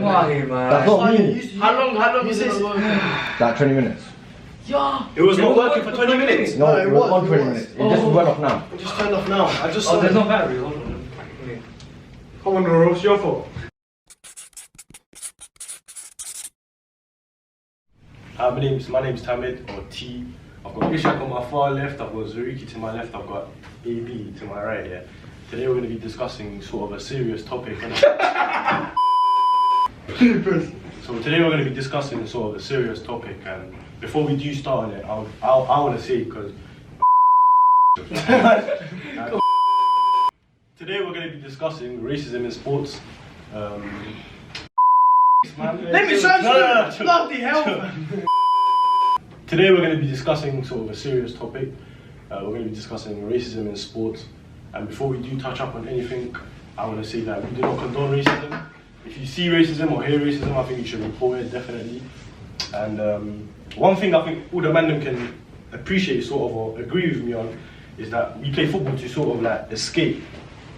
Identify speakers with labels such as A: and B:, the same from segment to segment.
A: Why, man?
B: That's not me.
A: How long is this?
B: Like 20 minutes.
A: Yeah.
C: It was not working for 20 minutes.
B: No, it was on 20 minutes. It just went off now.
C: It just turned off now. I just
A: Oh, there's no battery. Hold on.
C: Come on, Noro, it's your fault. My name's Thamid, or T. I've got Ishaq on my far left, I've got Zariki to my left, I've got AB to my right, yeah. Today we're going to be discussing sort of a serious topic. So today we're going to be discussing sort of a serious topic, and before we do start on it, I want to say, because today we're going to be discussing racism in sports.
A: Let me translate. Bloody hell.
C: Today we're going to be discussing sort of a serious topic. We're going to be discussing racism in sports. And before we do touch up on anything, I want to say that we do not condone racism. If you see racism or hear racism, I think you should report it, definitely. And one thing I think all the men can appreciate sort of, or agree with me on, is that we play football to sort of like escape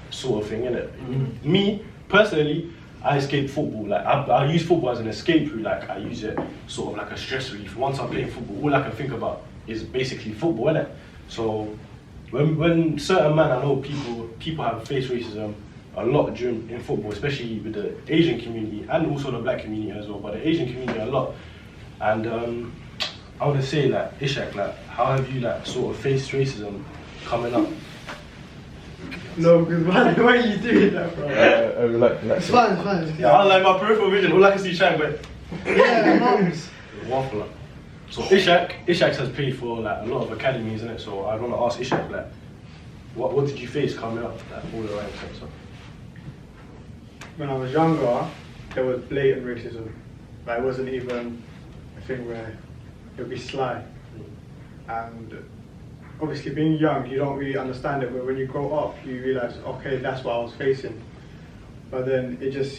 C: sort of thing, innit? Mm-hmm. Me, personally, I escape football. Like I use football as an escape route. Like I use it sort of like a stress relief. Once I'm playing football, all I can think about is basically football, innit? So when certain men, I know people have faced racism a lot in football, especially with the Asian community and also the black community as well. But the Asian community a lot. And I want to say, like, Ishaq, like, how have you like sort of faced racism coming up?
D: No, because why are you doing that, bro?
B: It's
D: fine.
C: Yeah, I like my peripheral vision. All I can see is Shaiam, but
D: Yeah, mums.
C: waffle. So Ishaq has played for like a lot of academies, isn't it? So I want to ask Ishaq, like, what did you face coming up, like, all the right steps up?
D: When I was younger, there was blatant racism. Like, it wasn't even a thing where it would be sly. And obviously, being young, you don't really understand it, but when you grow up, you realise, okay, that's what I was facing. But then it's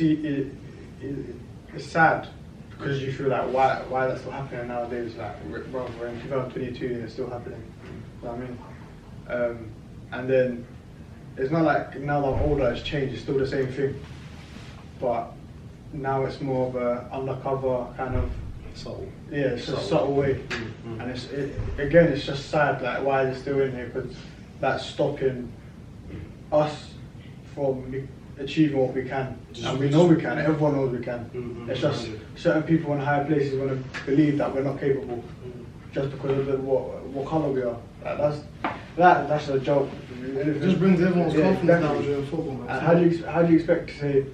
D: sad, because you feel like, why that's still happening nowadays? Like, bro, we're in 2022 and it's still happening. You know what I mean? And then it's not like now that I'm older, it's changed. It's still the same thing, but now it's more of a undercover kind of.
C: Subtle.
D: Yeah, it's just a subtle way. Mm-hmm. And it's just sad, like, why is it still in here? Because that's stopping us from achieving what we can. And we know we can, everyone knows we can. Mm-hmm. It's just certain people in higher places want to believe that we're not capable, just because of what colour we are. Like, that's a joke.
E: It just brings everyone's confidence down during football, man.
D: And how do you expect to say,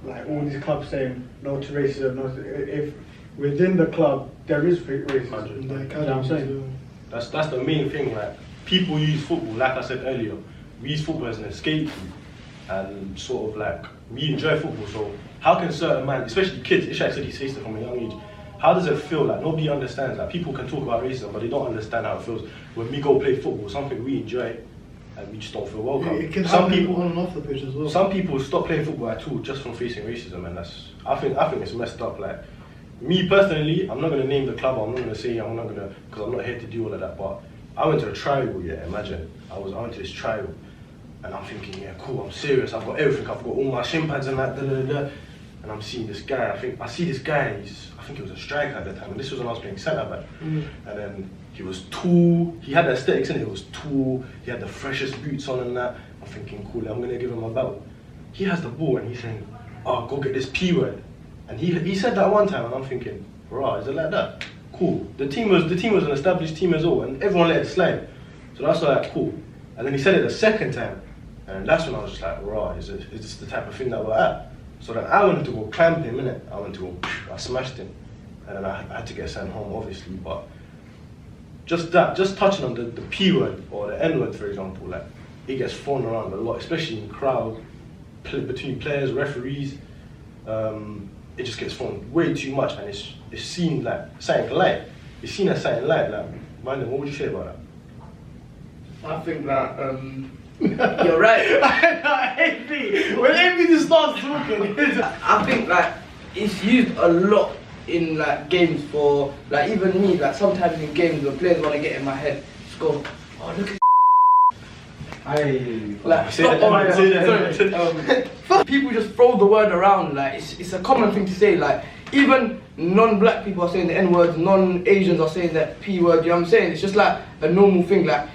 D: like, all these clubs saying no to racism, no to, if within the club there is racism?
E: You know
D: what I'm saying?
C: That's the main thing. Like, people use football, like I said earlier, we use football as an escape route, and sort of like we enjoy football. So how can certain man, especially kids, Ishaq said he faced it from a young age, how does it feel? Like, nobody understands. Like, people can talk about racism, but they don't understand how it feels when we go play football, something we enjoy, and we just don't feel welcome.
E: It can
C: some
E: happen
C: people
E: on and off the pitch as well.
C: Some people stop playing football at all just from facing racism, and I think it's messed up. Like, me personally, I'm not gonna name the club. I'm not gonna say because I'm not here to do all of that. But I went to a trial. Yeah, imagine I went to this trial, and I'm thinking, yeah, cool. I'm serious. I've got everything. I've got all my shin pads and that. And I'm seeing this guy. I see this guy. I think he was a striker at the time, and this was when I was playing centre back. And then he was tall. He had the aesthetics in it. He was tall. He had the freshest boots on and that. I'm thinking, cool. I'm gonna give him a belt. He has the ball and he's saying, "Oh, go get this P word." And he said that one time, and I'm thinking, "Rah, is it like that?" Cool. The team was an established team as well, and everyone let it slide. So that's like cool. And then he said it the second time, and that's when I was just like, "Rah, is this the type of thing that we're at?" So then I wanted to go clamp him, innit? I smashed him, and then I had to get sent home, obviously. But just touching on the P word or the N word, for example, like, it gets thrown around a lot, especially in crowd, between players, referees. It just gets thrown way too much, and it's seen like something light. It's seen as something light. Like, Brandon, what would you say about that?
E: I think that you're right. When AB just starts talking, I think like it's used a lot in like games for like even me. Like sometimes in games when players want to get in my head, just go, "Oh, look at." Like,
C: Say that,
E: people just throw the word around. Like, it's a common thing to say. Like, even non-black people are saying the N-word, non-Asians are saying that P-word. You know what I'm saying? It's just like a normal thing. Like,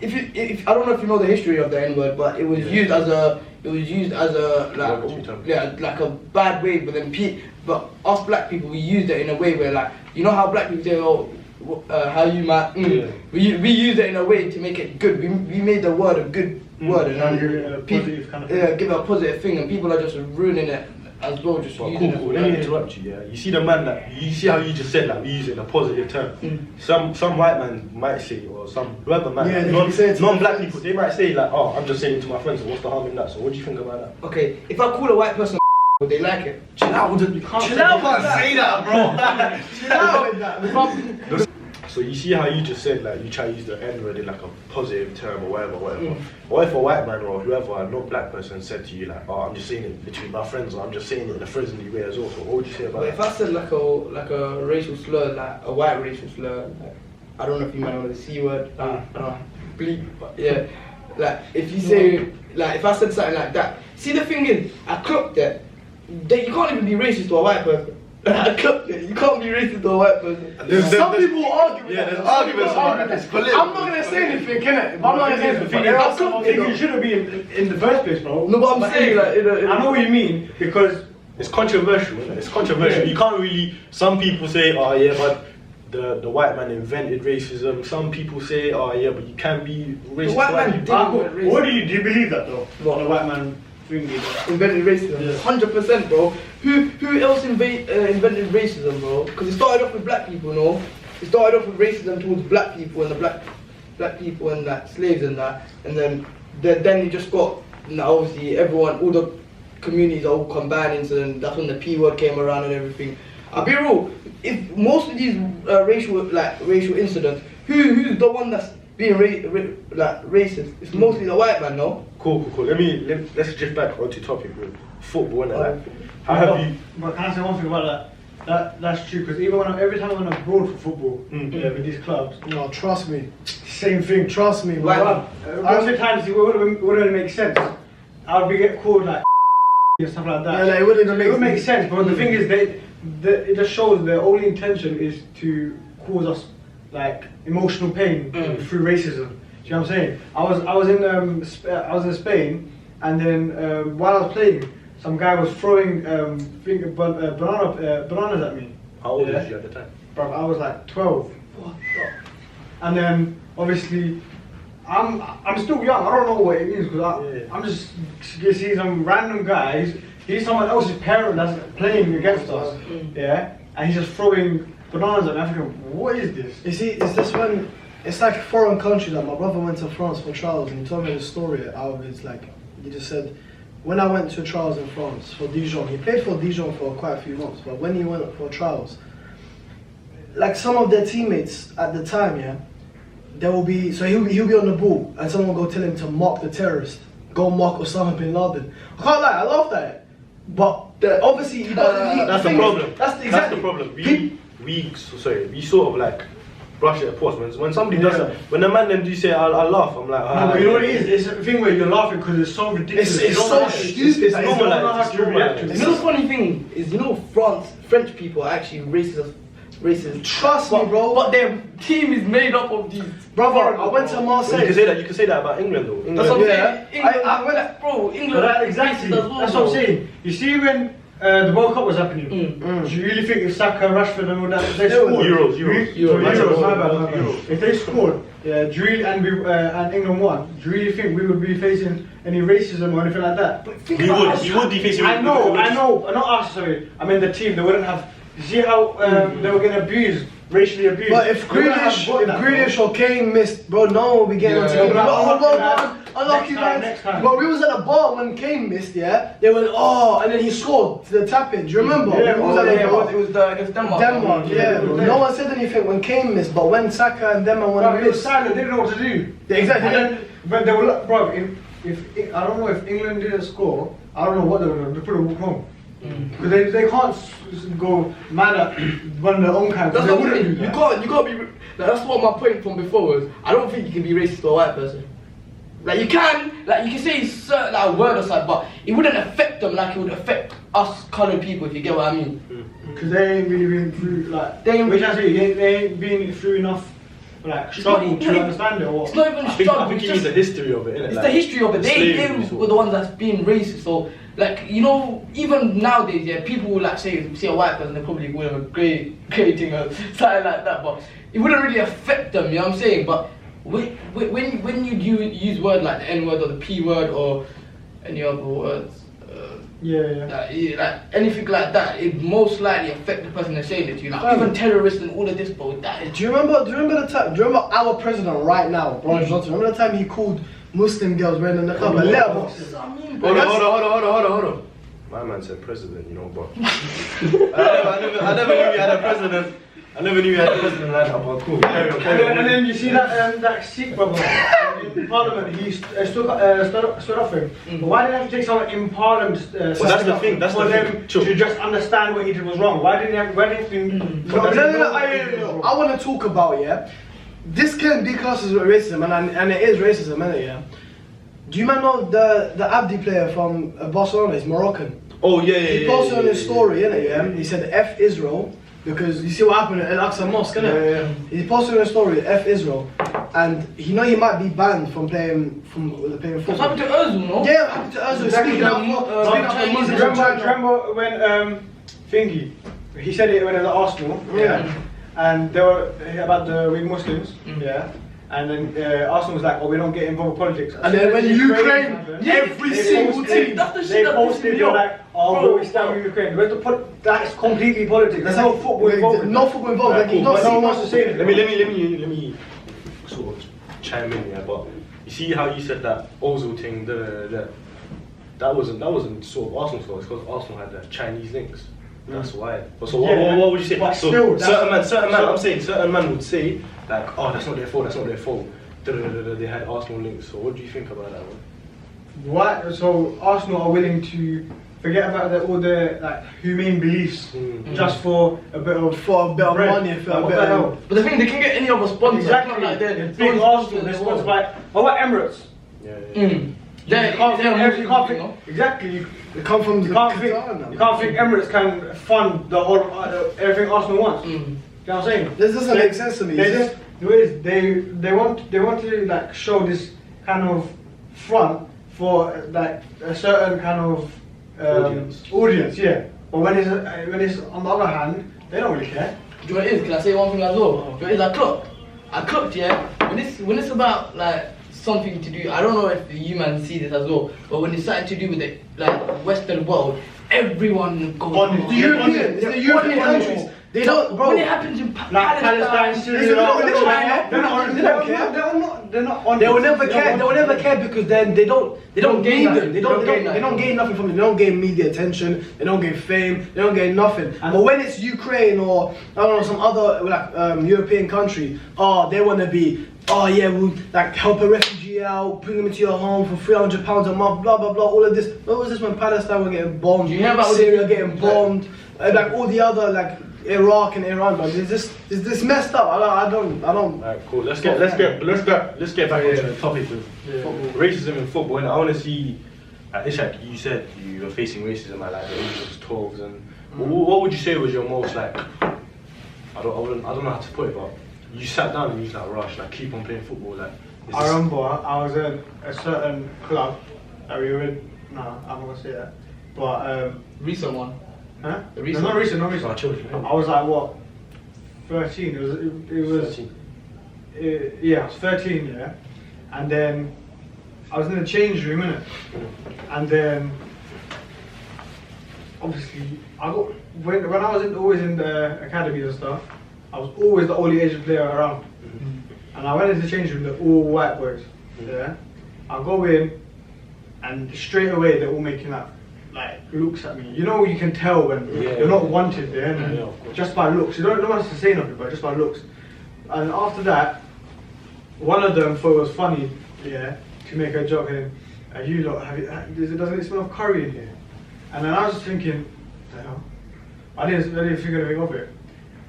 E: if I don't know if you know the history of the N-word, but it was used as a like a bad way. But then but us black people, we used it in a way where, like, you know how black people say, oh, how you might, we use it in a way to make it good. We made the word a good word, and
D: give it a positive kind of thing.
E: give it a positive thing, and people are just ruining it as well. Just using it.
C: Cool. Let me interrupt you. Yeah, you see the man that you see how you just said, like, we use it in a positive term. Some white man might say, or whoever man, non-black people, they might say like, oh, I'm just saying it to my friends. So what's the harm in that? So what do you think about that?
E: Okay, if I call a white person, would they like it? Chill out,
A: You can't say that, bro.
E: Chill out with that.
C: So you see how you just said, like, you try to use the N-word in like a positive term or whatever. What if a white man or whoever, a not black person, said to you like, oh, I'm just saying it between my friends, or I'm just saying it in a friendly way as well. So what would you say about that?
E: If I said like a racial slur, like a white racial slur, like, I don't know if you might know the C word, bleep, but yeah. Like, if you say, like, if I said something like that, see, the thing is, I clocked it. You can't even be racist to a white person. I clocked it. You can't be racist to a white person.
A: Some people argue with that.
C: There's arguments about it.
A: I'm not gonna say anything, can I? I'm not gonna say anything.
D: I think you shouldn't be in the first place, bro.
E: No, but I'm saying, like,
D: I know what you mean, because
C: it's controversial, isn't it? It's controversial. You can't really. Some people say, oh yeah, but the white man invented racism. Some people say, oh yeah, but you can't be racist.
E: The white man didn't invent racism.
D: What do you believe that though? What the white man
E: invented racism? 100%, bro. Who else invented racism, bro? Because it started off with black people, no? It started off with racism towards black people and the black people and like slaves and that, and then you just got, obviously everyone, all the communities are all combined into them. That's when the P word came around and everything. I'll be real. If most of these racial incidents, who's the one that's being racist? It's mostly the white man, no?
C: Cool. Let's drift back onto topic with football, innit? Like, how have you?
D: But can I say one thing about that? That's true, because even every time I went abroad for football, with these clubs,
A: No, trust me.
D: same thing.
A: Trust me, bro.
D: Most of the times it wouldn't make sense. I would get called like and stuff like that.
A: Yeah, like, it wouldn't
D: It would make sense, but the thing is, it just shows their only intention is to cause us like emotional pain through racism. Do you know what I'm saying? I was in Spain, and then while I was playing, some guy was throwing bananas at me.
C: How old was you at the time?
D: Bro, I was like 12.
E: What?
D: And then obviously, I'm still young. I don't know what it means, because I'm just seeing some random guy. He's someone else's parent that's playing against us. Yeah, and he's just throwing bananas at me. I'm thinking, what is this?
A: You see, it's this when it's like a foreign country. That my brother went to France for trials, and he told me the story out of it. Like, he just said, when I went to trials in France for Dijon, he played for Dijon for quite a few months. But when he went for trials, like some of their teammates at the time, there will be, so he'll be on the ball, and someone will go tell him to mark the terrorist, go mark Osama bin Laden. I can't lie, I love that. But obviously,
C: that's the problem.
A: That's
C: the problem. We sort of like brush it at pause. When somebody does that, when the man then do say, I laugh, I'm like,
D: no, but you know what it is? It's a thing where you're laughing because it's so ridiculous.
A: It's so stupid.
C: It's normalized.
E: You know the funny thing is, French people are actually racist.
A: Trust me, bro.
E: But their team is made up of these.
A: Brother, I went to Marseille.
C: You can say that about England though.
E: That's what I'm saying. England,
A: I went,
E: bro. England,
D: exactly.
E: racist as well,
D: That's what I'm saying. You see when the World Cup was happening, do you really think if Saka, Rashford, and all that, if they scored?
C: Euros.
D: My bad. If they scored, do you really, and England won, do you really think we would be facing any racism or anything like that?
C: You would be facing.
D: I know. Not us, sorry. I mean the team. They wouldn't have. You see how they were getting abused, racially abused.
A: But if Grealish or Kane missed, bro, no one will be getting onto him. Unlucky man. But we was at a bar when Kane missed, They went, and then he scored to the tap-in. Do you remember?
E: It was against Denmark.
A: Denmark, No one said anything when Kane missed, but when Saka and Denmark went
D: they were silent, they didn't know what to do.
A: Exactly.
D: But they were, bro, if I don't know if England didn't score, I don't know what they would have done. They probably walk home. Because they can't go mad at one of their own kind.
E: That's what I'm saying. You can't be. That's what my point from before was. I don't think you can be racist to a white person. Like you can say certain like word or something, but it wouldn't affect them like it would affect us coloured people, if you get what I mean.
D: Because they ain't really been through like.
E: They ain't
D: which I say they ain't been through enough like struggle to understand it. Or
E: It's not even
C: I think
E: struggle.
C: you
E: It's
C: need
E: just
C: the history of it, innit?
E: it's
C: Like,
E: the history of it. They
C: slavery sort
E: were
C: of.
E: the ones that's being racist. So like you know, even nowadays, yeah, people will like say a white person, they probably will have a creating a something like that, but it wouldn't really affect them. You know what I'm saying? But when you use word like the N word or the P word or any other words. Like anything like that, it most likely affect the person that's saying it to you. Like even terrorists and all of this, bro. That is.
A: Do you remember the time? Do you remember our president right now, Boris Johnson? Remember the time he called Muslim girls wearing a niqab a letterbox?
E: That's what I mean, bro.
C: Hold on. My man said president, you know, but I never knew we had a president. I never knew we had a president like that, but cool. Carry on.
D: And then you see that Sikh brother in Parliament, he stood up for him. But why did he have to take someone in Parliament?
C: Well, that's the thing. That's
D: for
C: the
D: them
C: thing.
D: to just understand what he did was wrong. Why didn't he have to?
A: I want to talk about this can be classed as racism, and it is racism, isn't it? Yeah. Do you know the Abdi player from Barcelona? He's Moroccan.
C: Oh yeah.
A: He posted on his story, innit? Yeah. He said F Israel. Because you see what happened at Al-Aqsa Mosque, innit? He posted on a story, F Israel, and he might be banned from playing football.
E: What's happened to Ozil, no?
A: Yeah, what happened to Ozil? Speaking of Muslims in China.
D: Remember when Thingy, he said it when he was at Arsenal, and they were about the weak Muslims, and then Arsenal was like, oh, we don't get involved with politics.
A: And then when Ukraine, every single team,
D: they posted, they're like, oh, we stand with Ukraine. That's completely politics. There's no football involved.
A: No football involved. Like, you don't
D: no
A: see
D: one wants to say
C: Let me sort of chime in here, but you see how you said that Ozil thing, that wasn't sort of Arsenal's fault. It's because Arsenal had the Chinese links. That's why. But so what would you say?
D: But
C: So
D: still,
C: certain man. I'm saying certain man would say like, oh, that's not their fault. They had Arsenal links. So what do you think about that one?
D: What? So Arsenal are willing to forget about all their like humane beliefs just for a bit of
A: money, for a bit of.
E: But the thing, they can get any other sponsor.
D: Exactly.
E: Like
D: It's big Arsenal. They're sponsored by. Oh, what Emirates? Exactly.
A: They come from
D: You can't think Emirates can fund the whole everything Arsenal wants. You know what I'm saying?
A: This doesn't make sense to me.
D: They want to like show this kind of front for like a certain kind of audience, yeah. But when it's on the other hand, they don't really care.
E: Do you know what it is? Can I say one thing as well? Do you know what it is? I clocked, yeah. When it's about like something to do, I don't know if you man see this as well, but when it's something to do with the like Western world, everyone goes on.
A: The European countries. They don't, bro.
E: When it happens in
D: Palestine, Syria, they're not on.
A: They will never care. They will never care because then they don't gain them. They don't gain nothing from it. They don't gain media attention. They don't gain fame. They don't gain nothing. But when it's Ukraine or I don't know some other like European country, they want to be. Oh yeah, we'll like help a refugee out, bring them into your home for £300 a month, blah blah blah. All of this. What was this when Palestine were getting bombed?
E: Do you hear about
A: Syria getting bombed? Like all the other like. Iraq and Iran, but is this messed up? I don't.
C: Alright, cool. Let's get back onto the topic of football. Racism in football. And I want to see, Ishaq, you said you were facing racism at like the age of 12, and what would you say was your most like? I don't know how to put it, but you sat down and you was like, "Rush, like keep on playing football." Like,
D: I remember I was in a certain club that we were in. No, I'm not gonna say that, but
E: recent one.
D: Huh?
E: Recent.
D: No, not recent.
C: Our children.
D: I was like what, 13. It was.
C: 13.
D: Yeah, I was 13. Yeah, and then I was in the change room, innit? And then obviously I got when I was always in the academies and stuff. I was always the only Asian player around, and I went into the change room. They're all white boys. Yeah, I go in, and straight away they're all making that. Like looks at me, you know, you can tell when you're not wanted there, just by looks. You don't want to say nothing, but just by looks. And after that, one of them thought it was funny, to make a joke. And you lot, doesn't it smell of curry in here? And then I was just thinking, I didn't think anything of it.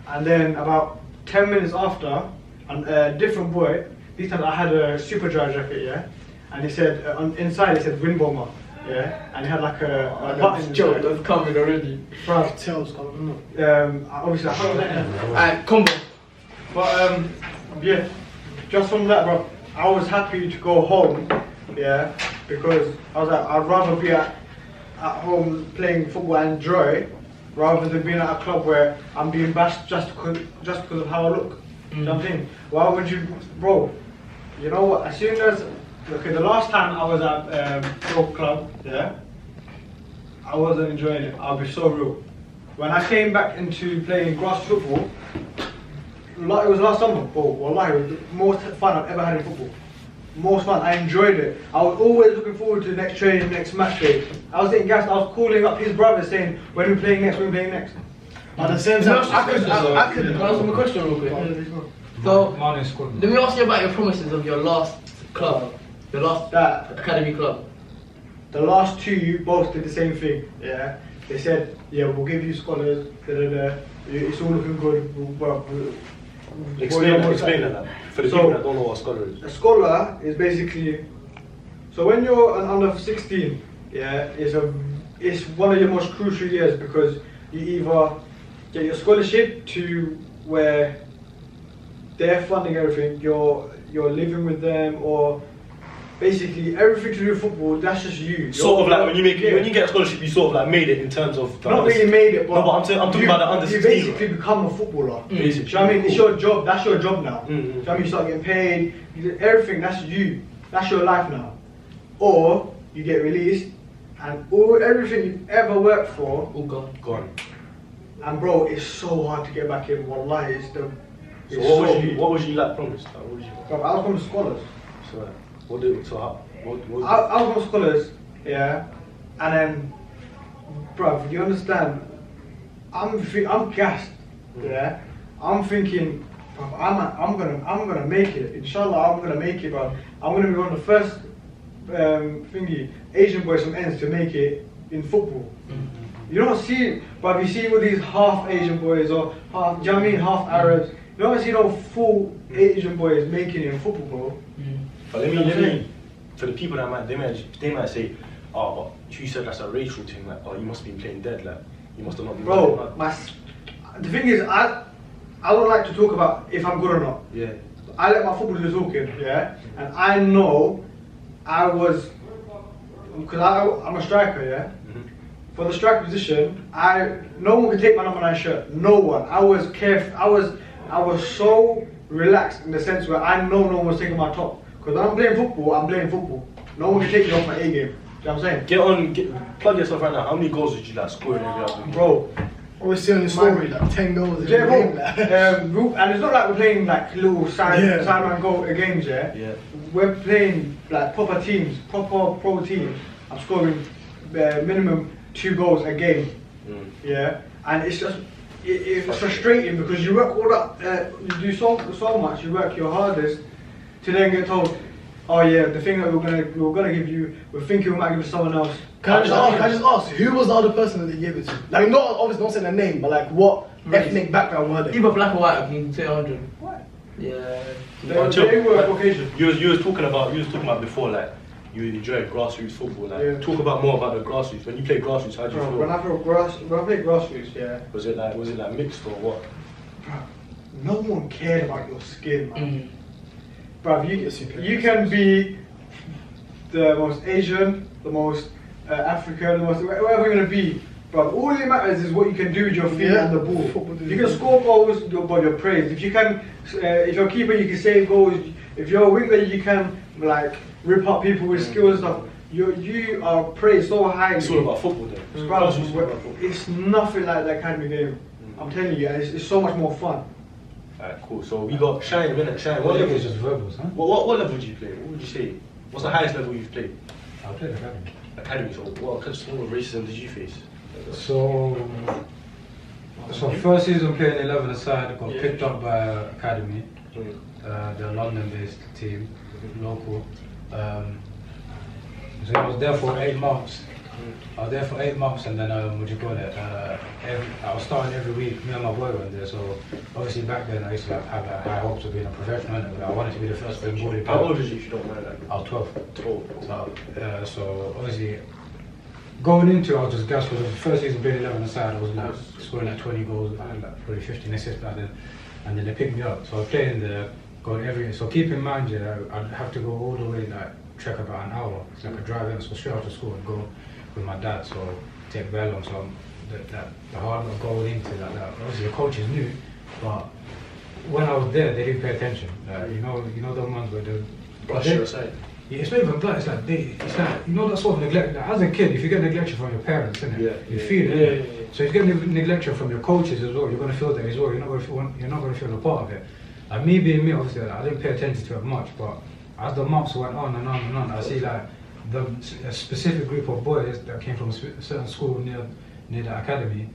D: And then about 10 minutes after, a different boy. This time I had a super dry jacket, and it said inside it said wind bomber, yeah, and it had like a button.
E: Joke that's coming already.
D: Bruv,
A: Tails coming up.
D: obviously I can't let him.
E: Alright, combo.
D: But yeah, just from that, bro, I was happy to go home, yeah, because I was like, I'd rather be at home playing football and enjoy, rather than being at a club where I'm being bashed just because of how I look. You know what I'm saying? Why would you, bro? You know what? As soon as the last time I was at pro club, yeah, I wasn't enjoying it. I'll be so real. When I came back into playing grass football, it was last summer, bro. Wallahi, it was the most fun I've ever had in football. Most fun. I enjoyed it. I was always looking forward to the next training, next match day. I was getting gassed. I was calling up his brother saying, "When are we playing next? When are we playing next?"
A: At the same time,
E: I could answer my question real quick. So, let me ask you about your promises of your last club, your last academy club.
D: The last two both did the same thing. Yeah, they said, "Yeah, we'll give you scholars. It's all looking good."
C: Explain that for the people that don't know what a scholar is.
D: A scholar is basically, so when you're an under 16, yeah, it's one of your most crucial years because you either get your scholarship to where they're funding everything, you're living with them, or basically everything to do with football. That's just you.
C: Sort of like when you get a scholarship, you sort of like made it in terms of.
D: Not really made it, but
C: no, but I'm talking about the under 16.
D: You basically become a footballer.
C: Basically.
D: Do you know what I mean? It's your job. That's your job now.
C: Mm-hmm.
D: Do you know what I mean? You start getting paid. Everything. That's you. That's your life now. Or you get released, and everything you've ever worked for,
E: all gone.
C: Gone.
D: And bro, it's so hard to get back in. Wallahi, it's the.
C: So what was you like promised? Like, what was you?
D: Bro, I was from scholars.
C: So what did it? So what
D: I was from scholars, yeah, and then, bro, you understand? I'm gassed, yeah. I'm thinking, bro, I'm gonna make it. Inshallah, I'm gonna make it, bro. I'm gonna be one of the first Asian boys from ends to make it in football. You don't see, but you see all these half Asian boys or half, do you know what I mean, half Arabs. You don't see no full Asian boys making it in football, bro.
C: But let me, for the people that they might say, oh, but you said that's a racial thing, like, oh, you must be playing dead, like, you must have not been
D: Bro, the thing is, I don't like to talk about if I'm good or not.
C: Yeah.
D: I let my football do the talking, yeah? And I know I was, because I'm a striker, yeah? For the striker position, no one could take my number 9 shirt. No one. I was careful. I was so relaxed in the sense where I know no one was taking my top. Because when I'm playing football, I'm playing football. No one can take me off my A game. You know what I'm saying?
C: Plug yourself right now. How many goals did you like score in every other game?
D: Bro.
A: Always see on your story like 10 goals.
D: Yeah, bro. And it's not like we're playing like little sideline goal games, yeah?
C: Yeah.
D: We're playing like proper teams, proper pro teams. I'm scoring minimum 2 goals a game. Yeah? And it's just, it's frustrating because you work all that, you do so much, you work your hardest to then get told, oh yeah, the thing that we're gonna give you, we're thinking we might give it to someone else.
A: Can I just ask, who was the other person that they gave it to? Like, not obviously don't say their name, but like what ethnic background were they?
E: Either black or white, I can say 100.
D: What?
E: Yeah.
D: They were Caucasian.
C: You was talking about before, like, you enjoy grassroots football. Like, talk about more about the grassroots. When you play grassroots, how do you feel?
D: When I play grassroots, yeah.
C: Was it like mixed or what?
D: Bro, no one cared about your skin, man. Bro, you can be the most Asian, the most African, the most whatever you're gonna be. Bro, all that matters is what you can do with your feet and the ball. If you can score goals, you're praised. If you can, if you're a keeper, you can save goals. If you're a winger, you can like rip up people with skills and stuff. You are praised so highly.
C: It's all about football, then.
D: Bro, it's nothing like the academy game. I'm telling you, it's so much more fun.
C: Alright, cool. So we got Shaiam, innit? Shaiam,
F: What level is just verbals, huh?
C: What level do you play? What would you say? What's the highest level you've played?
F: I played academy.
C: Academy. So what sort of racism did you face?
F: So first season playing 11 aside, got picked up by academy. They're a London-based team, local. So I was there for 8 months. I was there for 8 months, and then what do you call it? I was starting every week. Me and my boy went there. So obviously back then I used to have high hopes of being a professional. But I wanted to be the first Bengali player.
C: How old was you if you don't mind that?
F: I was 12.
C: 12.
F: So obviously going into it, I was just gassed because the first season being 11 aside, I was like scoring like 20 goals, I had like probably 15 assists back then, and then they picked me up. So I was playing there, going every. So keep in mind, yeah, I'd have to go all the way, like trek about an hour. It's like a drive in, so straight after school and go with my dad. So take very long. So the hard work going into that. Obviously the coaches knew, but when I was there, they didn't pay attention. You know the ones where they
C: Brush your aside.
F: yeah, it's not even that. It's like you know that sort of neglect. Like, as a kid, if you get neglected from your parents, innit? You feel it.
C: Yeah.
F: So if you get neglected from your coaches as well, you're gonna feel that as well. You're not gonna feel a part of it. Like me being me, obviously, like, I didn't pay attention to it much, but as the months went on and on and on, I see like a specific group of boys that came from a certain school near the academy.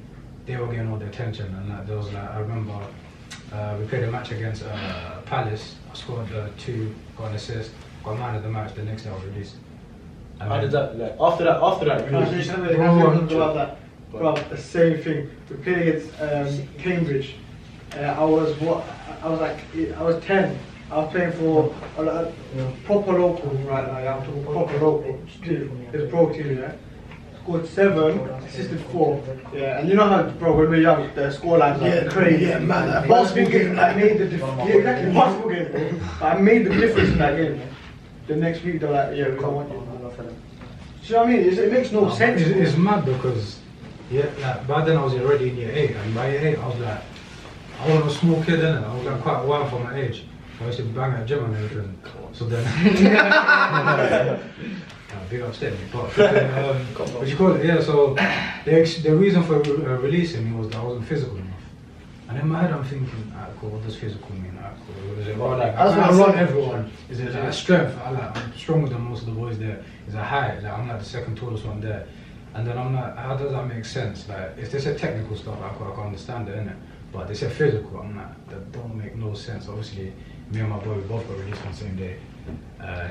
F: They were getting all the attention, and like there was like I remember we played a match against Palace. I scored 2, got an assist. Got man of the match. The next day I was released. And
C: How
F: then-
C: did that, like, after that,
D: Can I
C: really?
D: say something about that? Bro, the same thing. We played against Cambridge. I was 10. I was playing for a proper local, right? Like, I'm talking proper local. It's a pro team, yeah. Scored 7, assisted 4. Yeah, and you know how, bro, when we were young, the scorelines are crazy.
A: Yeah, man, that
D: Basketball game, I made the difference. Yeah, exactly, basketball game, bro. I made the difference in that game. The next week, they're like, yeah, we don't want you. Do you know what I mean? It makes no sense.
F: It's mad because like back then I was already in year 8, and by year 8 I was like I was a small kid, innit? I was like quite wild for my age. I used to bang at gym and everything. So then big upset me, but what you call it? Yeah. So the reason for releasing me was that I wasn't physical enough. And in my head I'm thinking, alright, cool, what does physical mean? Alright, cool. Is it running? I run everyone. Is it like strength? I'm stronger than most of the boys there. Is it height? Like I'm like the second tallest one there. And then I'm like, how does that make sense? Like if they said technical stuff, I can understand it, innit? But they said physical, I'm like, that don't make no sense. Obviously, me and my boy, we both got released on the same day.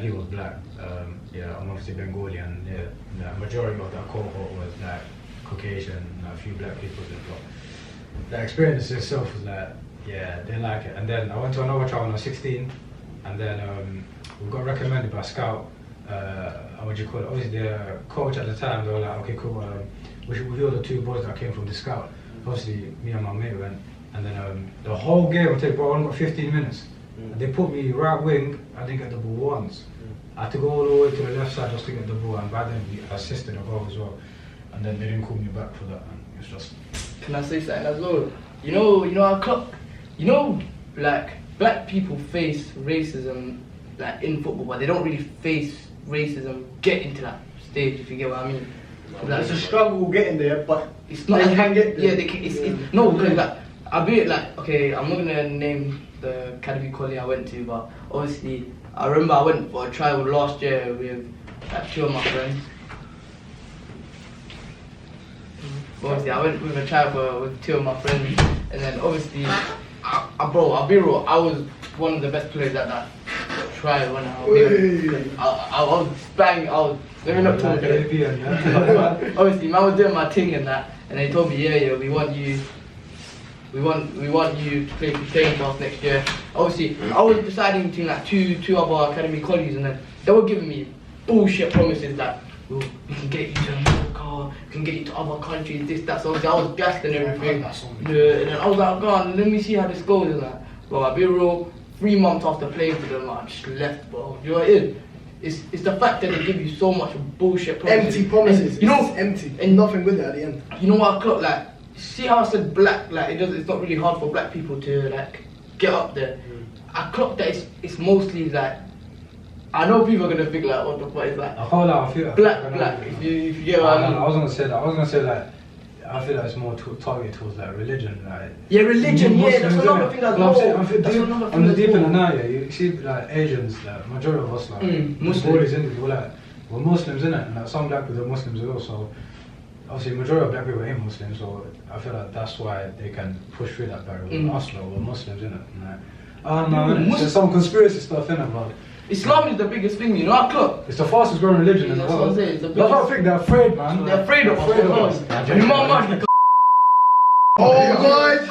F: He was black, I'm obviously Bengali, and the majority of that cohort was like Caucasian, a few black people as well. The experience itself was like, yeah, they like it. And then I went to another trial when I was 16, and then we got recommended by Scout. What do you call it? Obviously, the coach at the time, they were like, okay, cool, we are the 2 boys that came from the Scout. Obviously, me and my mate went, and then the whole game, I tell you, bro, I only got 15 minutes. And they put me right wing, I didn't get the ball once. I had to go all the way to the left side just to get the ball, and by then we assisted a goal as well. And then they didn't call me back for that, and it's just...
E: Can I say something as well? You know our club, like black people face racism like in football, but they don't really face racism getting to that stage, if you get what I mean. Like,
D: It's a struggle getting there, but
E: it's not.
D: they can get there.
E: Yeah, they can. No, because like I'll be like, okay, I'm not gonna name the academy college I went to, but obviously I remember I went for a trial last year with like 2 of my friends. Obviously, I went with a trial with 2 of my friends, and then obviously, I'll be real, I was one of the best players at that trial when I was banging. Let me not talk. Obviously, man was doing my thing and that, and they told me, yeah, we want you to play for Shaiam for us next year. Obviously, I was deciding between like two other academy colleagues, and then they were giving me bullshit promises that we can get you to America, we can get you to other countries, this, that. So obviously I was gassed and everything. And then I was like, go on, let me see how this goes and that. But I'll be real, 3 months after playing for them, I just left, bro. You know what it is? It's the fact that they give you so much bullshit promises.
A: Empty promises.
E: And, you know,
A: it's empty.
E: and
A: nothing with it at the end.
E: You know what I clocked, like, see how I said black, like it's not really hard for black people to like get up there. I clocked that it's mostly like, I know people are gonna think like, what the fuck is like,
F: I can't lie, I feel
E: black, if you get what I mean.
F: I was gonna say like, I feel like it's more targeted towards like religion, like.
E: Yeah, religion, yeah, that's
F: Muslims,
E: another
F: innit?
E: thing as
F: Well,
E: well.
F: I'm
E: That's another thing
F: the
E: as
F: deep in the
E: well.
F: night, yeah, you see like Asians, like majority of us like
E: Muslims.
F: Muslims, we're Muslims, innit? And like, some black people are Muslims as well, so obviously majority of black people ain't Muslims, so I feel like that's why they can push through that barrier. Us though, we're Muslims, innit? And, like, I don't know, innit? There's some conspiracy stuff in it, but
E: Islam is the biggest thing, you know, our club.
F: It's the fastest growing religion in the
E: That's what
F: world.
E: I'm saying, it's the
F: That's why I
E: biggest-
F: think they're afraid, man.
E: They're afraid of us.
F: us.
E: And Imam
A: Oh my god!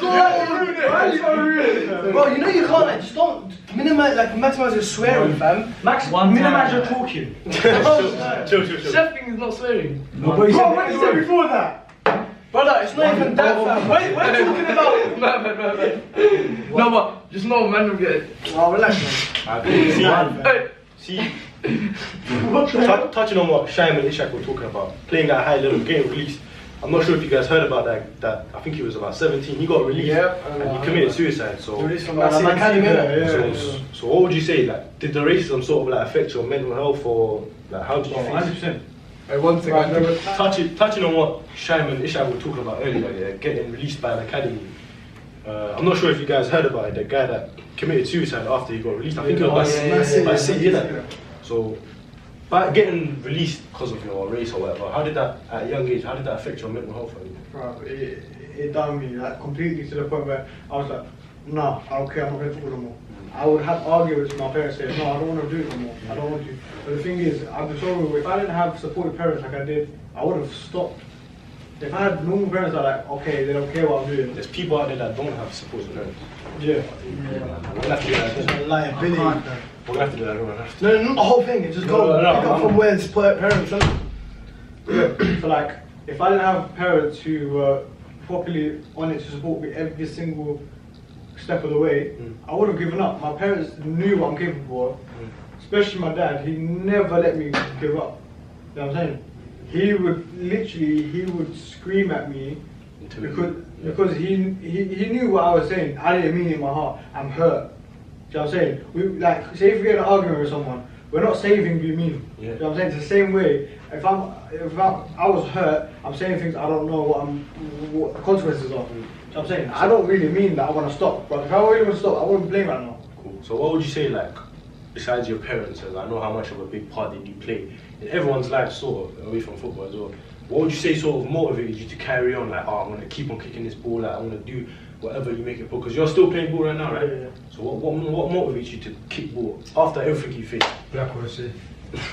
A: Bro, you know you can't like just don't maximize your swearing, fam.
D: Minimize your talking.
C: Chill.
E: Chef thing is not swearing.
F: No, but he
D: Bro,
F: said
D: what did you say before that?
A: Brother, it's not even that, fam. We're talking about.
E: Man. No, but just know, man, will get it.
A: Oh, relax, man.
E: Hey.
C: See, touching on what Shaiam and Ishaq were talking about, playing at a high level, getting released. I'm not sure if you guys heard about that. I think he was about 17. He got released and he committed suicide. So,
A: Released from that academy.
C: so what would you say? Like, did the racism sort of like affect your mental health, or like how did you feel?
D: 100%.
E: Hey, one second.
C: Touching on what Shaiam and Ishaq were talking about earlier, yeah, getting released by an academy. I'm not sure if you guys heard about it. The guy that committed suicide after he got released. I think it was by City, innit? So, by getting released because of your race or whatever, how did that, at a young age, how did that affect your mental health?
D: Bro, it done me like completely to the point where I was like, no, I don't care, I'm not playing football no more. I would have arguments with my parents saying, no, I don't want to do it no more. I don't want to. But the thing is, I'm just over. If I didn't have supportive parents like I did, I would have stopped. If I had normal parents that are like, okay, they don't care what I'm doing.
C: There's people out there that don't have supportive parents.
D: Yeah.
C: We're gonna have to do that.
A: It's a liability.
C: We're gonna have to do that. We're gonna have to.
A: No, not the whole thing. It just go pick up from where it's parents.
D: Yeah. So like, if I didn't have parents who were properly on it to support me every single step of the way, I would have given up. My parents knew what I'm capable of, especially my dad. He never let me give up. You know what I'm saying? He would scream at me because he knew what I was saying. I didn't mean it in my heart. I'm hurt. Do you know what I'm saying? We say if we get an argument with someone, we're not saving being mean.
C: Yeah.
D: You know what I'm saying? It's the same way. If I was hurt, I'm saying things I don't know what the consequences are. You know what I'm saying? I don't really mean that I want to stop, but if I really want to stop, I wouldn't blame right now.
C: Cool. So what would you say, like, besides your parents, as I know how much of a big part they do play in everyone's life, sort of, away from football as well, what would you say sort of motivated you to carry on, like, oh, I'm going to keep on kicking this ball, like, I'm going to do whatever you make it for, because you're still playing ball right now, right?
D: Yeah.
C: So what motivates you to kick ball after everything you face?
F: Blackwall FC.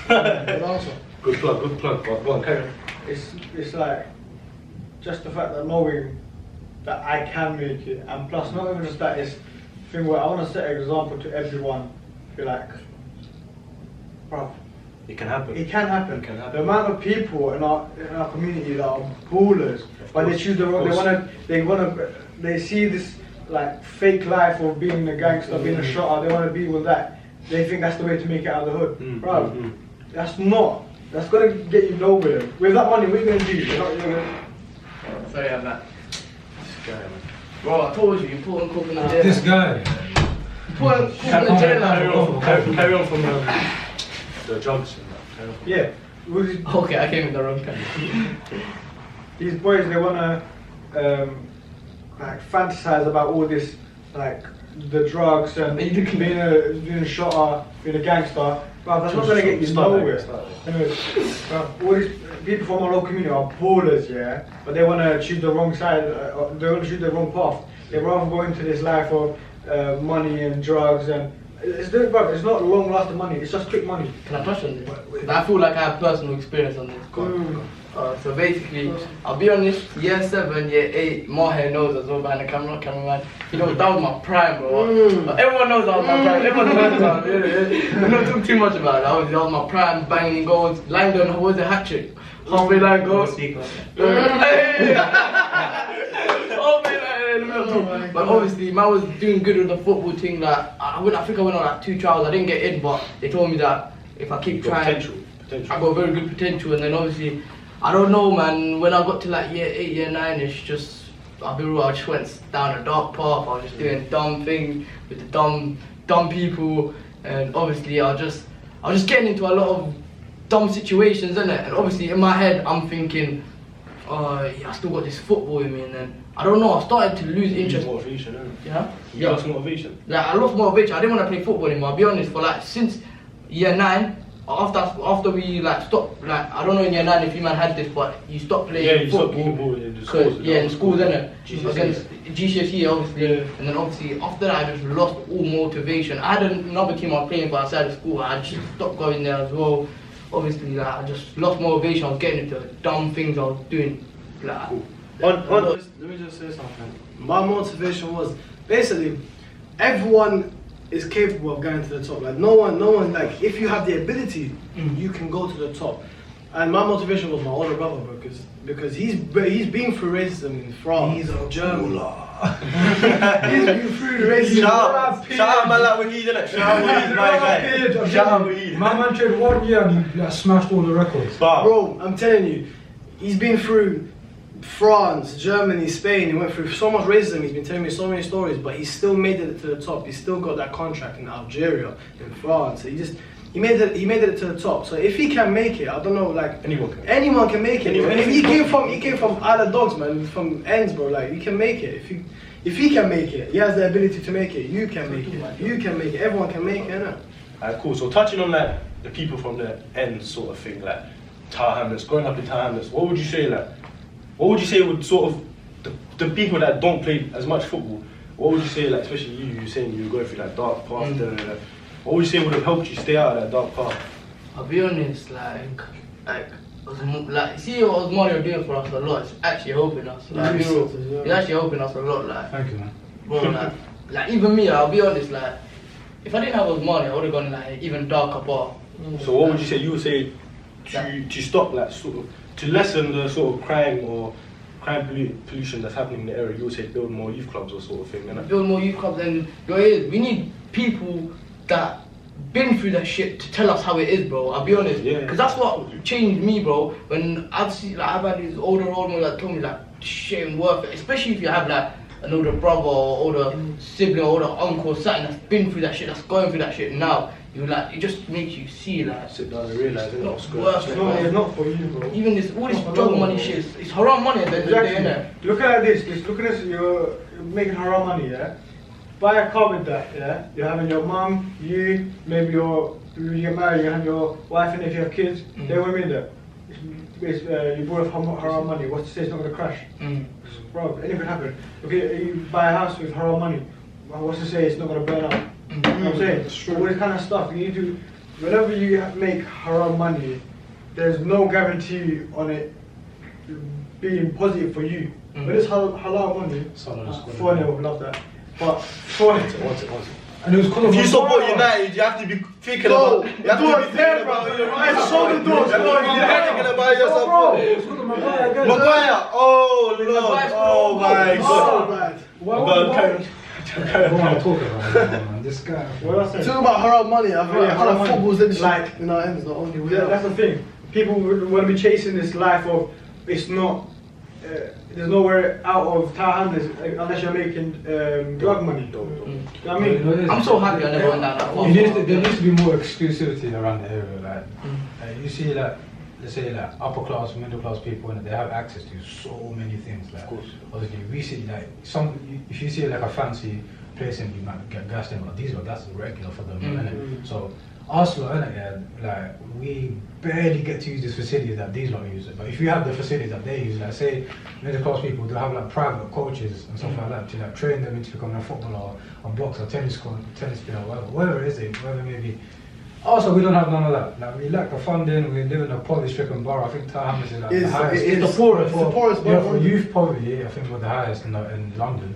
A: Good answer.
C: Good plug, but go on, carry on.
D: It's like just the fact that knowing that I can make it, and plus not even just that, it's a thing where I want to set an example to everyone. Be like, bro,
C: It can happen.
D: it can happen.
C: It can happen.
D: The amount of people in our community that are ballers, but they choose the wrong. They see this like fake life of being a gangster, being a shotter. They want to be with that. They think that's the way to make it out of the hood, bro. That's not. That's gonna get you nowhere. With that money, what are you gonna do? You're gonna.
E: Sorry, I'm not.
C: This guy, man.
E: Bro, I told you, you put on coke in the jail.
F: This guy.
E: You put on coke in the jail.
C: Carry on from the drugs and that. Carry on.
D: Yeah. With these-
E: Okay, I came in the wrong time.
D: These boys, they wanna like fantasize about all this, like the drugs and being a shotter, being a gangster. But that's not gonna get you nowhere. Anyways, all these people from our local community are ballers, yeah, but they wanna choose the wrong side. They wanna choose the wrong path. They rather go into this life of money and drugs and. It's not long-lasting money. It's just quick money.
E: Can I touch on this? 'Cause I feel like I have personal experience on this. So basically, I'll be honest, year 7, year 8, Maher knows as well behind the cameraman. He knows that was my prime, bro. But everyone knows that was my prime. Everyone knows that. Yeah. I'm not talking too much about it. That was my prime, banging goals. Langdon was a hat trick. Halfway line goals. But obviously, man was doing good with the football thing. Like I think I went on like 2 trials. I didn't get in, but they told me that if I keep trying, I got very good potential. And then obviously, I don't know, man. When I got to like year 8, year 9, it's just I'll be real. I just went down a dark path. I was just doing dumb things with the dumb people, and obviously, I was just getting into a lot of dumb situations, innit? And obviously, in my head, I'm thinking, yeah, I still got this football in me, and then I don't know. I started to lose interest.
C: Motivation, isn't it?
E: Yeah.
C: You lost motivation.
E: Like I lost motivation. I didn't want to play football anymore. I'll be honest. For like since year 9, after we like stopped, like I don't know in year 9 if you man had this, but you stopped playing
C: Yeah, you stopped
E: football.
C: kicking ball in the schools.
E: In schools, innit?
C: GCSE.
E: Against GCSE, obviously, and then obviously after that I just lost all motivation. I had another team I was playing for outside of school. I just stopped going there as well. Obviously, like I just lost motivation. I was getting into dumb things I was doing. Like,
A: Let me just say something. My motivation was basically everyone is capable of going to the top. Like no one. Like if you have the ability, you can go to the top. And my motivation was my older brother because he's been through racism in France,
B: He's a
A: Germany.
B: cooler.
A: He's been through the racism.
C: Shout out man like Wahid, innit? Shout out Wahid, my guy. Shout out Wahid.
F: My man tried 1 year and he like, smashed all the records.
A: Bro, I'm telling you, he's been through France, Germany, Spain. He went through so much racism. He's been telling me so many stories, but he still made it to the top. He still got that contract in Algeria, in France. He made it to the top. So if he can make it, I don't know, like anyone can make it. Bro. He came from Isle of Dogs, man, from ends, bro. Like he can make it. If he can make it, he has the ability to make it. You can make it. You can make it. Everyone can make it, innit?
C: Alright, cool. So touching on like the people from the end sort of thing, like Tower Hamlets, growing up in Tower Hamlets, what would you say would sort of the people that don't play as much football? What would you say, like especially you saying you were going through that dark path? What would you say would have helped you stay out of that dark path?
E: I'll be honest, see what Mario doing for us a lot. It's actually helping us. Like, it's actually helping us a lot. Like,
F: Thank you, man.
E: bro, like even me, I'll be honest. Like, if I didn't have Osmani, I would have gone like even darker path.
C: So what would you say? You would say to stop, like sort of to lessen the sort of crime pollution that's happening in the area. You would say build more youth clubs or sort of thing. Innit?
E: Build more youth clubs, and we need people that been through that shit to tell us how it is, bro. I'll be honest, because that's what changed me, bro. When I've had these older men that told me like shit ain't worth it, especially if you have like an older brother or older sibling or older uncle or something that's been through that shit, that's going through that shit now. It just makes you see like
C: sit down and realise it's not
E: worth it.
D: It's not for you, bro.
E: Even all this drug money shit, it's haram money at the end of the day, innit?
D: Look at this. Look at this. You're making haram money, yeah. Buy a car with that, yeah. You're having your mum, you, maybe you get married, you have your wife, and if you have kids, they won't mean that. You bought haram money. What's to say it's not gonna crash? Bro, anything happen. Okay, you buy a house with haram money. What's to say it's not gonna burn up? You know what I'm saying?
A: That's true.
D: All this kind of stuff. You need to, whenever you make haram money, there's no guarantee on it being positive for you. But it's halal money. 4-0, love that. But 4-0.
F: And it was called
C: If you support United, you have to be thinking about. You have to be thinking about your
A: I saw the doors.
C: You have to be thinking about yourself, bro.
F: It's called Maguire again.
C: Maguire! Oh Lord! Oh my
A: So
C: God!
A: bad.
F: I don't want to talk about it, man. This guy.
D: What else?
A: Talking about haram money, I think
D: haram money.
A: football's industry
D: Like,
A: in our ends the only way.
D: Yeah, that's the thing. People want to be chasing this life of it's not. There's nowhere out of Tower Hamlets unless you're making drug money. You know what I mean?
E: I'm so happy I never went down that far.
F: There needs to be more exclusivity around the area. Like, you see, like, let's say, like upper class, middle class people, and they have access to so many things. Like, obviously, we see like if you see like a fancy place and you might get gassed in, but that's regular for them, innit? So us lot, innit, like we barely get to use these facilities that these lot use. But if you have the facilities that they use, like say middle class people, they have like private coaches and stuff like that to like train them into becoming a footballer or boxer, tennis player, whatever it is, whatever it may be. Also, we don't have none of that. Like, we lack the funding. We live in a poverty-stricken borough. I think Tower Hamlets is like the highest.
E: It's the poorest.
A: borough.
F: For youth poverty, I think we're the highest in London.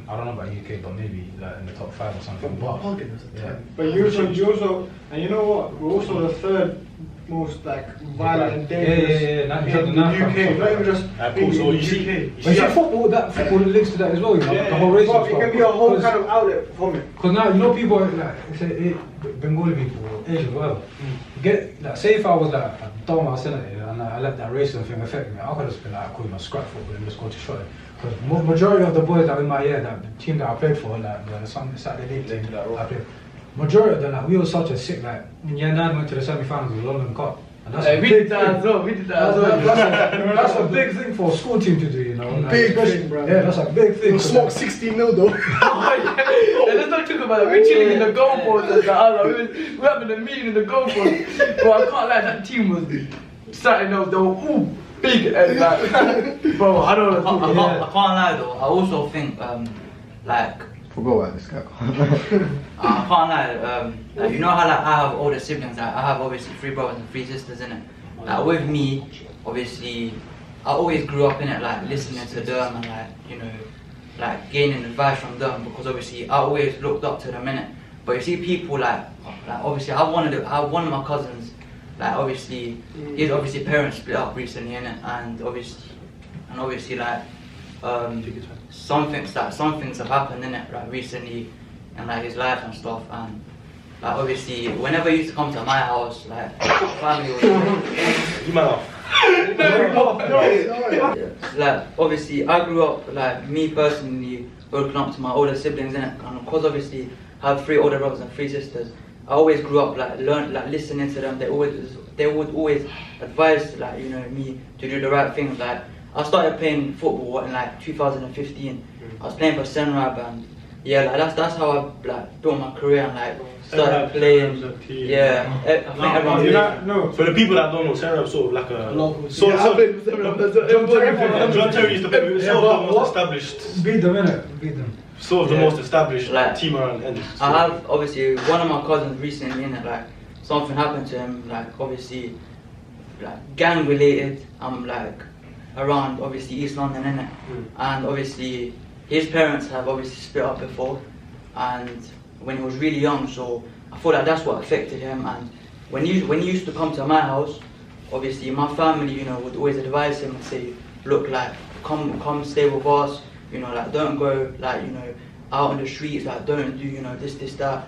F: I don't know about UK, but maybe like in the top 5 or something.
D: But you also, and you know what? We're also the third most like violent and dangerous in the UK. Not even just
C: Cool. So
D: in
C: you see,
D: UK.
F: But you see, football links to that as well, you know, the whole race.
D: But it can be a whole kind of outlet from it.
F: Because now, you know, people like, say, Bengali people, or Asian, whatever, get, like, say if I was like a dumbass in it, and I let that racism thing affect me, I could just be like, cool, scrap football and just go to shot it. Because majority of the boys that were in my year, that the team that I played for, like the Saturday league team, I played, majority of them, like, we were such a sick, like, in year 9 went to the semi-finals of the London Cup. And that's
E: Yeah,
F: a
E: we
F: big
E: did that as
F: thing.
E: well. We did that as well.
F: That's a big thing for a school team to do, you know. Like,
A: Big
F: especially-
A: thing, bro.
F: Yeah, that's a big thing.
A: You'll smoke 16 mil though.
E: Yeah, let's not talk about it. We're chilling in the goalpost and that. We're having a meeting in the goalpost. But I can't lie, that team was starting out, they were all big and like, bro, I don't know.
G: I can't lie though. I also think like
B: Forgot about this guy.
G: I can't lie. Like, you know how like I have older siblings. Like, I have obviously 3 brothers and 3 sisters in it. Like with me, obviously, I always grew up in it, like listening to them and like like gaining advice from them because obviously I always looked up to them in it. But you see people like obviously I have one of my cousins. Like obviously, his obviously parents split up recently in it, and obviously like some things have happened in it like recently in like his life and stuff, and like obviously whenever he used to come to my house, like my family was
C: You man off.
G: like obviously I grew up like me personally looking up to my older siblings in it, and because obviously I have 3 older brothers and 3 sisters. I always grew up like listening to them. They would always advise like me to do the right things. Like I started playing football in like 2015. I was playing for Senrab, and yeah, like that's how I like built my career and like started playing. Yeah, I think everyone.
F: No.
C: For the people that don't know, Sarah sort of like a
A: Local.
E: I played with them.
C: John Terry used to play with sort of the most established,
F: Beat them, innit? Beat them.
C: sort of the
G: Yeah.
C: most established
G: Like,
C: team around Ennis.
G: I have obviously one of my cousins recently in it, like something happened to him, like obviously like gang related, like around obviously East London in it, and obviously his parents have obviously split up before, and when he was really young, so I thought like that's what affected him. And when he used to come to my house, obviously my family would always advise him and say, look, like come stay with us, like don't go like out on the streets, like don't do this that.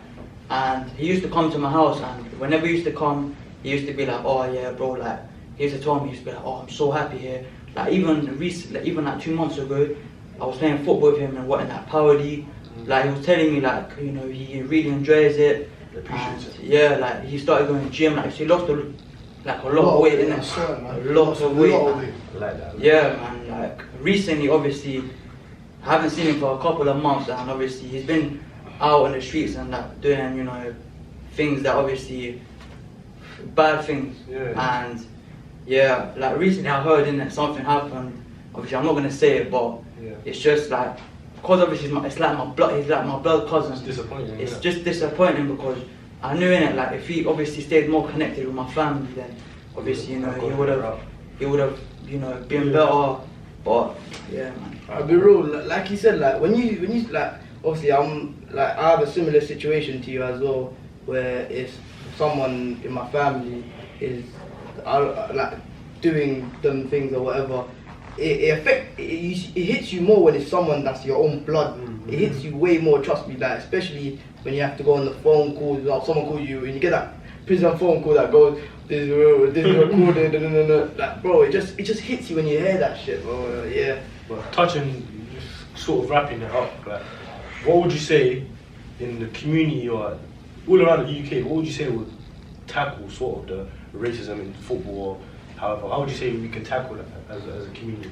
G: And he used to come to my house, and whenever he used to come, he used to be like, oh yeah bro, like he used to tell me, he used to be like, oh I'm so happy here. Like even recently, even like 2 months ago, I was playing football with him and what in that Power League. Like he was telling me like he really enjoys it. And, yeah, like he started going to gym, like he lost a lot of weight in it. A lot of weight.
C: Like that.
G: Yeah man, like recently obviously I haven't seen him for a couple of months, and obviously he's been out on the streets and like doing things that obviously bad things.
C: Yeah.
G: And yeah, like recently I heard something happened. Obviously I'm not gonna say it, but it's just like because obviously he's like my blood cousin.
C: It's disappointing.
G: It's
C: innit?
G: just disappointing because I knew in it like if he obviously stayed more connected with my family, then obviously he would have been better. But yeah man.
E: I'll be real, like you said, like when you like obviously I have a similar situation to you as well, where if someone in my family is like doing them things or whatever, it hits you more when it's someone that's your own blood. It hits you way more, trust me, like especially when you have to go on the phone call, like someone calls you and you get that prison phone call that goes, this is recorded, like bro, it just hits you when you hear that shit, bro. Yeah.
C: But touching, just sort of wrapping it up, like, what would you say in the community or all around the UK, what would you say would tackle sort of the racism in football, or however, how would you say we can tackle that as a community?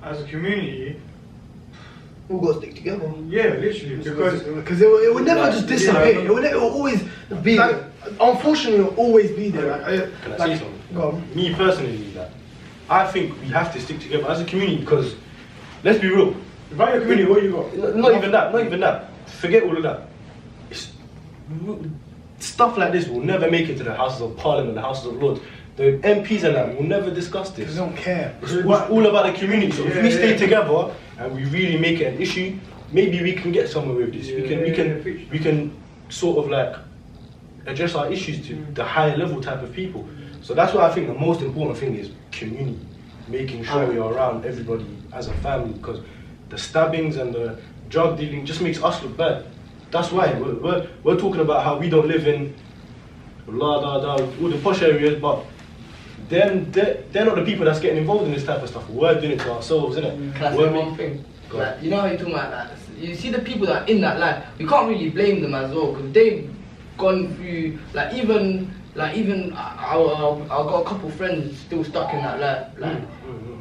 D: As a community,
E: We've got to stick together.
D: yeah, literally, because
A: it will never just disappear. It will always be there. Unfortunately, it will always be there.
C: Can I say something?
A: Go on.
C: Me personally, like, I think we have to stick together as a community because, let's be real,
D: about your community, what you got?
C: not even that. Forget all of that. Stuff like this will never make it to the Houses of Parliament, the Houses of Lords. The MPs and that will never discuss this.
A: They don't care.
C: It's all about the community. So if we stay together and we really make it an issue, maybe we can get somewhere with this. We can sort of like address our issues to the higher level type of people. So that's why I think the most important thing is community, making sure we are around everybody as a family, because the stabbings and the drug dealing just makes us look bad. That's why we're talking about how we don't live in all the posh areas, but they're not the people that's getting involved in this type of stuff. We're doing it to ourselves, innit?
E: Can I say one thing? Like, you know how you talk about that? You see the people that are in that life, we can't really blame them as well, because they've gone through, like even like even I got a couple friends still stuck in that like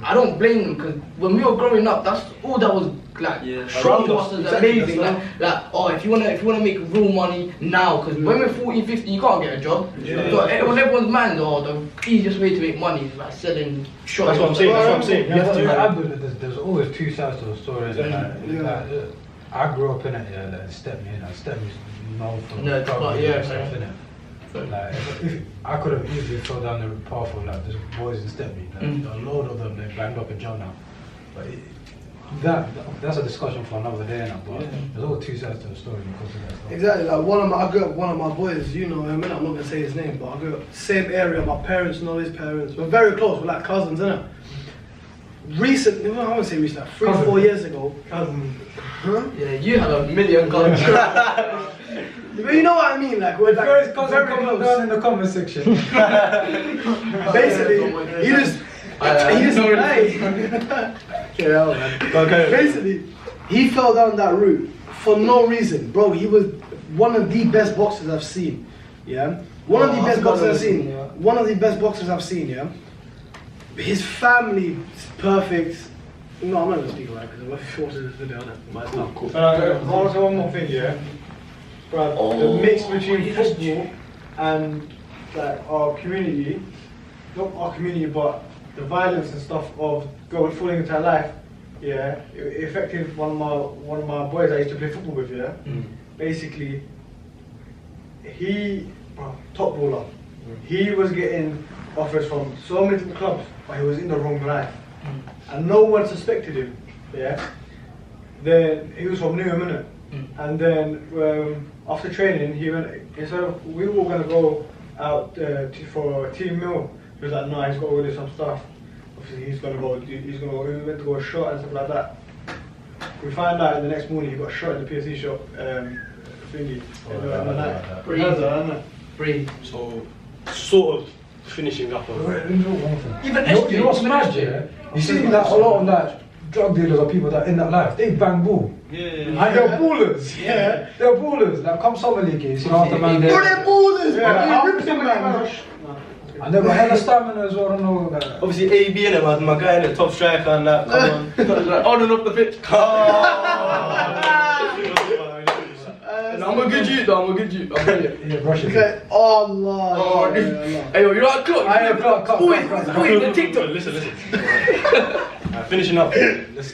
E: I don't blame them because when we were growing up, that's all that was like shown to us as amazing. Like oh, if you wanna make real money now, because when we're 40, 50, you can't get a job. So on everyone's mind, the easiest way to make money is like selling shots.
C: That's what I'm saying. That's what I'm saying.
F: There's always two sides to the story. I grew up in it, like Stepney's known for stuff in it. Like if I could have easily fell down the path of like just boys in Stepney. Like, a load of them they banged up in jail now. But that's a discussion for another day now. But there's always two sides to the story because of that stuff.
A: Exactly. Like I grew up one of my boys. You know him. I'm not gonna say his name, but I grew up same area. My parents know his parents. We're very close. We're like cousins, innit? Recently, I won't say recently, like 3 or 4 years ago. Huh?
E: Yeah, you had a million guns.
A: But you know what I mean, like we're like
F: First cousin comment down in the comment section.
A: Basically, he just basically, he fell down that route for no reason, bro. He was one of the best boxers I've seen. Yeah, one of the best boxers I've seen. One of the best boxers I've seen. Yeah, his family is perfect. No, I'm not gonna speak about it because I'm forcing this video on it. But it's not cool.
D: Also, one more thing, yeah. Bro, the mix between football and like our community, not our community, but the violence and stuff of falling into our life, yeah, it affected one of my boys I used to play football with, yeah. Basically, top baller, he was getting offers from so many different clubs, but he was in the wrong life, and no one suspected him, yeah. Then he was from Newham, innit? And then after training, he said we were going to go out for a team meal. He was like, no, he's got to order some stuff. Obviously, we went to go a shot and stuff like that. We found out the next morning he got shot in the PSC shop thingy.
E: Breathe.
C: So, sort of finishing up on
E: Even
F: you know what's mad, yeah? You see that a lot of like drug dealers or people that in that life, they bang ball. And they're ballers. Yeah. They're ballers. Like come summer league games, you know, after man
A: Bro, they're ballers,
F: man. And they've got hella stamina as well, I don't know. Like,
C: obviously AB in it, man, my guy in the top striker and that, come on.
E: like on and off the pitch. I'm a good youth though, I'm brilliant.
F: yeah, brush it.
A: Okay, Allah.
E: Hey yo, you know what clock?
F: I am clock.
E: Wait, the TikTok.
C: Listen. Finishing up. Let's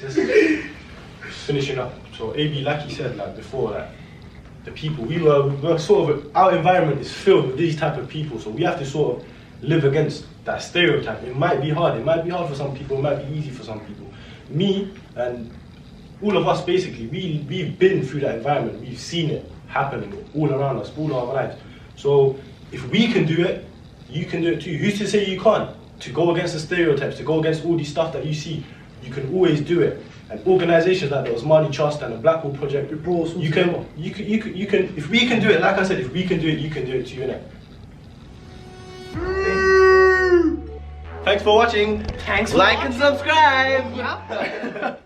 C: finishing up. So AB, like he said, like before, like the people we were sort of our environment is filled with these type of people. So we have to sort of live against that stereotype. It might be hard. It might be hard for some people. It might be easy for some people. Me and all of us basically, we've been through that environment. We've seen it happening all around us, all our lives. So if we can do it, you can do it too. Who's to say you can't? To go against the stereotypes, to go against all these stuff that you see, you can always do it. And organisations like the Osmani Trust and the Blackwall Project, you can. If we can do it, like I said, if we can do it, you can do it too, innit? Thanks for watching.
E: Thanks.
C: Like and subscribe.
A: Yeah.